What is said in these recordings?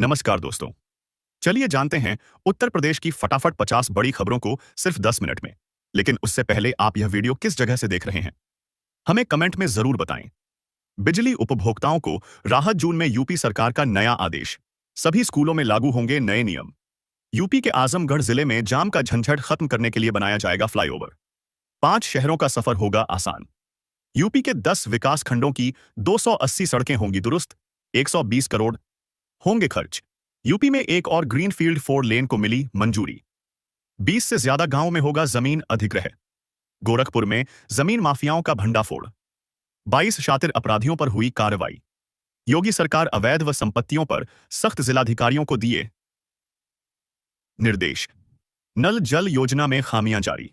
नमस्कार दोस्तों। चलिए जानते हैं उत्तर प्रदेश की फटाफट 50 बड़ी खबरों को सिर्फ 10 मिनट में। लेकिन उससे पहले आप यह वीडियो किस जगह से देख रहे हैं, हमें कमेंट में जरूर बताएं। बिजली उपभोक्ताओं को राहत। जून में यूपी सरकार का नया आदेश, सभी स्कूलों में लागू होंगे नए नियम। यूपी के आजमगढ़ जिले में जाम का झंझट खत्म करने के लिए बनाया जाएगा फ्लाईओवर। 5 शहरों का सफर होगा आसान। यूपी के 10 विकास खंडों की 280 सड़कें होंगी दुरुस्त। 120 करोड़ होंगे खर्च। यूपी में एक और ग्रीनफील्ड 4 लेन को मिली मंजूरी। 20 से ज्यादा गांव में होगा जमीन अधिग्रहण। गोरखपुर में जमीन माफियाओं का भंडाफोड़। 22 शातिर अपराधियों पर हुई कार्रवाई। योगी सरकार अवैध व संपत्तियों पर सख्त। जिलाधिकारियों को दिए निर्देश। नल जल योजना में खामियां जारी।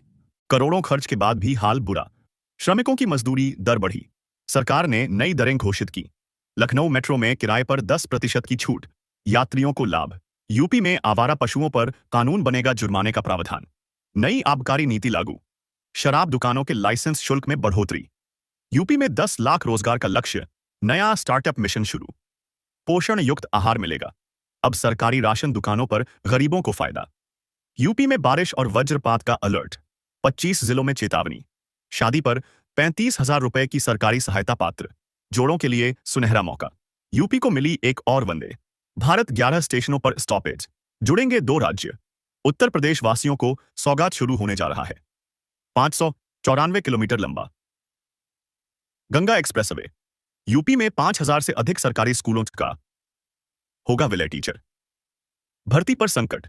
करोड़ों खर्च के बाद भी हाल बुरा। श्रमिकों की मजदूरी दर बढ़ी। सरकार ने नई दरें घोषित की। लखनऊ मेट्रो में किराए पर 10% की छूट, यात्रियों को लाभ। यूपी में आवारा पशुओं पर कानून बनेगा जुर्माने का प्रावधान। नई आबकारी नीति लागू। शराब दुकानों के लाइसेंस शुल्क में बढ़ोतरी। यूपी में 10 लाख रोजगार का लक्ष्य। नया स्टार्टअप मिशन शुरू। पोषण युक्त आहार मिलेगा। अब सरकारी राशन दुकानों पर गरीबों को फायदा। यूपी में बारिश और वज्रपात का अलर्ट। 25 जिलों में चेतावनी। शादी पर 35,000 रुपए की सरकारी सहायता पात्र। जोड़ों के लिए सुनहरा मौका। यूपी को मिली एक और वंदे भारत। 11 स्टेशनों पर स्टॉपेज। जुड़ेंगे 2 राज्य। उत्तर प्रदेश वासियों को सौगात शुरू होने जा रहा है। 594 किलोमीटर लंबा गंगा एक्सप्रेसवे। यूपी में 5,000 से अधिक सरकारी स्कूलों का होगा विलय टीचर। भर्ती पर संकट।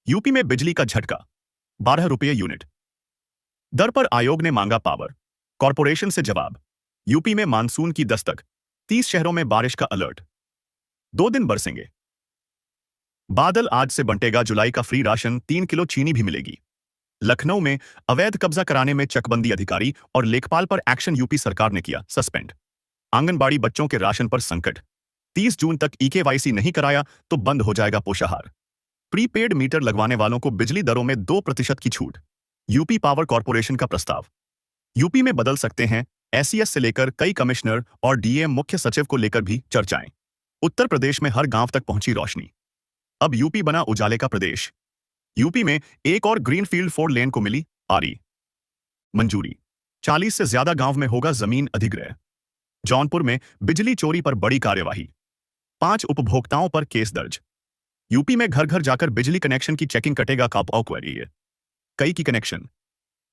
यूपी में बिजली का झटका। 12 रुपये यूनिट दर पर आयोग ने मांगा पावर कॉरपोरेशन से जवाब। यूपी में मानसून की दस्तक। 30 शहरों में बारिश का अलर्ट। 2 दिन बरसेंगे बादल। आज से बंटेगा जुलाई का फ्री राशन। 3 किलो चीनी भी मिलेगी। लखनऊ में अवैध कब्जा कराने में चकबंदी। अधिकारी और लेखपाल पर एक्शन। यूपी सरकार ने किया सस्पेंड। आंगनबाड़ी बच्चों के राशन पर संकट। 30 जून तक ईकेवाईसी नहीं कराया तो बंद हो जाएगा पोषाहार। प्रीपेड मीटर लगवाने वालों को बिजली दरों में 2% की छूट। यूपी पावर कॉरपोरेशन का प्रस्ताव। यूपी में बदल सकते हैं एसीएस से लेकर कई कमिश्नर और डीएम। मुख्य सचिव को लेकर भी चर्चाएं। उत्तर प्रदेश में हर गांव तक पहुंची रोशनी। अब यूपी बना उजाले का प्रदेश। यूपी में एक और ग्रीनफील्ड 4 लेन को मिली आरी मंजूरी। 40 से ज्यादा गांव में होगा जमीन अधिग्रहण। जौनपुर में बिजली चोरी पर बड़ी कार्यवाही। 5 उपभोक्ताओं पर केस दर्ज। यूपी में घर घर जाकर बिजली कनेक्शन की चेकिंग कटेगा क्वेरी। कई की कनेक्शन।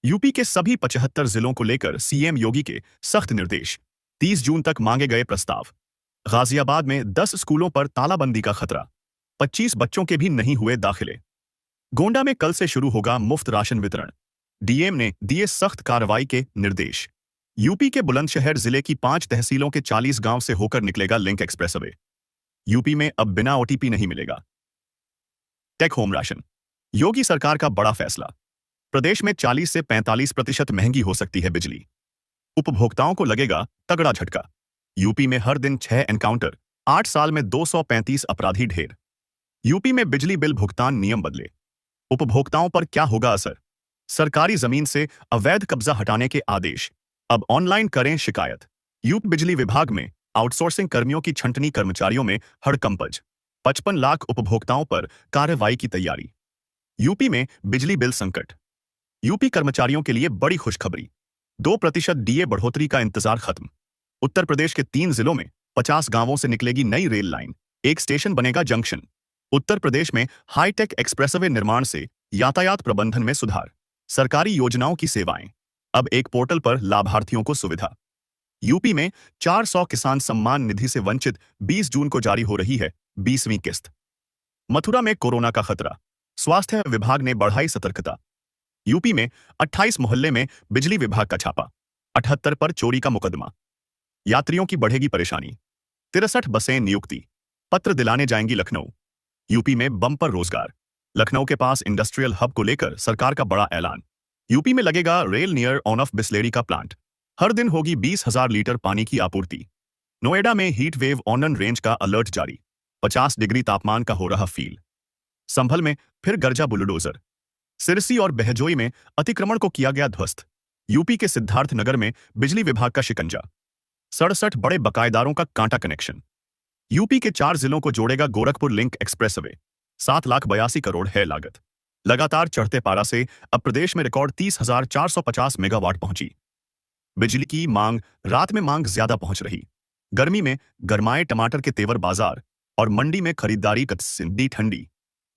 यूपी के सभी 75 जिलों को लेकर सीएम योगी के सख्त निर्देश। 30 जून तक मांगे गए प्रस्ताव। गाजियाबाद में 10 स्कूलों पर तालाबंदी का खतरा। 25 बच्चों के भी नहीं हुए दाखिले। गोंडा में कल से शुरू होगा मुफ्त राशन वितरण। डीएम ने दिए सख्त कार्रवाई के निर्देश। यूपी के बुलंदशहर जिले की 5 तहसीलों के 40 गांव से होकर निकलेगा लिंक एक्सप्रेसवे। यूपी में अब बिना ओटीपी नहीं मिलेगा टेक होम राशन। योगी सरकार का बड़ा फैसला। प्रदेश में 40 से 45% महंगी हो सकती है बिजली। उपभोक्ताओं को लगेगा तगड़ा झटका। यूपी में हर दिन 6 एनकाउंटर। 8 साल में 235 अपराधी ढेर। यूपी में बिजली बिल भुगतान नियम बदले। उपभोक्ताओं पर क्या होगा असर। सरकारी जमीन से अवैध कब्जा हटाने के आदेश। अब ऑनलाइन करें शिकायत। यूपी बिजली विभाग में आउटसोर्सिंग कर्मियों की छंटनी। कर्मचारियों में हड़कंपज। 55 लाख उपभोक्ताओं पर कार्रवाई की तैयारी। यूपी में बिजली बिल संकट। यूपी कर्मचारियों के लिए बड़ी खुशखबरी। 2% डीए बढ़ोतरी का इंतजार खत्म। उत्तर प्रदेश के 3 जिलों में 50 गांवों से निकलेगी नई रेल लाइन। एक स्टेशन बनेगा जंक्शन। उत्तर प्रदेश में हाईटेक एक्सप्रेसवे निर्माण से यातायात प्रबंधन में सुधार। सरकारी योजनाओं की सेवाएं। अब एक पोर्टल पर लाभार्थियों को सुविधा। यूपी में 400 किसान सम्मान निधि से वंचित। 20 जून को जारी हो रही है 20वीं किस्त। मथुरा में कोरोना का खतरा। स्वास्थ्य विभाग ने बढ़ाई सतर्कता। यूपी में 28 मोहल्ले में बिजली विभाग का छापा। 78 पर चोरी का मुकदमा। यात्रियों की बढ़ेगी परेशानी। 63 बसें नियुक्ति पत्र दिलाने जाएंगी लखनऊ। यूपी में बम्पर रोजगार। लखनऊ के पास इंडस्ट्रियल हब को लेकर सरकार का बड़ा ऐलान। यूपी में लगेगा rail near on off Bisleri का प्लांट। हर दिन होगी 20,000 लीटर पानी की आपूर्ति। नोएडा में हीट वेव ऑनन रेंज का अलर्ट जारी। 50 डिग्री तापमान का हो रहा फील। संभल में फिर गरजा बुलडोजर। सिरसी और बहजोई में अतिक्रमण को किया गया ध्वस्त। यूपी के सिद्धार्थनगर में बिजली विभाग का शिकंजा। 67 बड़े बकायेदारों का कांटा कनेक्शन। यूपी के 4 जिलों को जोड़ेगा गोरखपुर लिंक एक्सप्रेसवे। 7,82,00,000 है लागत। लगातार चढ़ते पारा से अब प्रदेश में रिकॉर्ड 30,450 मेगावाट पहुंची। बिजली की मांग, रात में मांग ज्यादा पहुंच रही। गर्मी में गरमाए टमाटर के तेवर बाजार और मंडी में खरीदारी कतसिंडी ठंडी।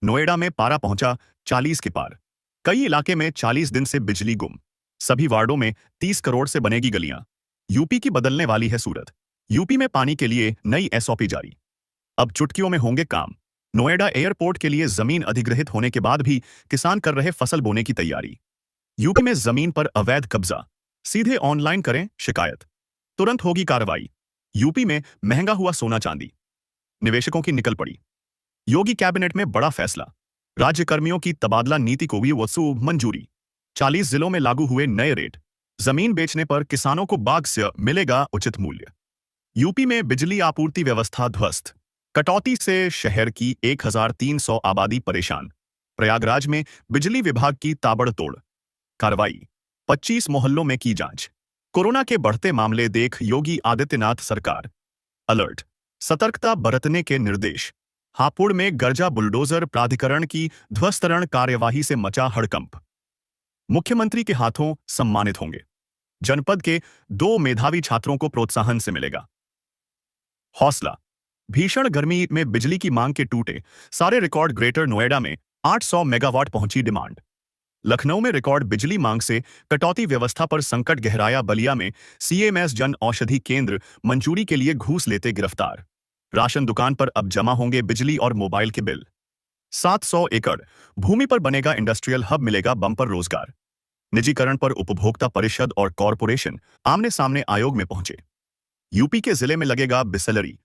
नोएडा में पारा पहुंचा 40 के पार। कई इलाके में 40 दिन से बिजली गुम। सभी वार्डों में 30 करोड़ से बनेगी गलियां। यूपी की बदलने वाली है सूरत। यूपी में पानी के लिए नई एसओपी जारी। अब चुटकियों में होंगे काम। नोएडा एयरपोर्ट के लिए जमीन अधिग्रहित होने के बाद भी किसान कर रहे फसल बोने की तैयारी। यूपी में जमीन पर अवैध कब्जा, सीधे ऑनलाइन करें शिकायत, तुरंत होगी कार्रवाई। यूपी में महंगा हुआ सोना चांदी, निवेशकों की निकल पड़ी। योगी कैबिनेट में बड़ा फैसला, राज्य कर्मियों की तबादला नीति को भी वसू मंजूरी। 40 जिलों में लागू हुए नए रेट। जमीन बेचने पर किसानों को बाग से मिलेगा उचित मूल्य। यूपी में बिजली आपूर्ति व्यवस्था ध्वस्त। कटौती से शहर की 1,300 आबादी परेशान। प्रयागराज में बिजली विभाग की ताबड़तोड़ कार्रवाई। 25 मोहल्लों में की जांच। कोरोना के बढ़ते मामले देख योगी आदित्यनाथ सरकार अलर्ट, सतर्कता बरतने के निर्देश। हापुड़ में गर्जा बुलडोजर, प्राधिकरण की ध्वस्तरण कार्यवाही से मचा हड़कंप। मुख्यमंत्री के हाथों सम्मानित होंगे। जनपद के 2 मेधावी छात्रों को प्रोत्साहन से मिलेगा हौसला। भीषण गर्मी में बिजली की मांग के टूटे सारे रिकॉर्ड। ग्रेटर नोएडा में 800 मेगावाट पहुंची डिमांड। लखनऊ में रिकॉर्ड बिजली मांग से कटौती व्यवस्था पर संकट गहराया। बलिया में सीएमएस जन औषधि केंद्र मंजूरी के लिए घूस लेते गिरफ्तार। राशन दुकान पर अब जमा होंगे बिजली और मोबाइल के बिल। 700 एकड़ भूमि पर बनेगा इंडस्ट्रियल हब, मिलेगा बम्पर रोजगार। निजीकरण पर उपभोक्ता परिषद और कॉरपोरेशन आमने सामने आयोग में पहुंचे। यूपी के जिले में लगेगा बिसलरी।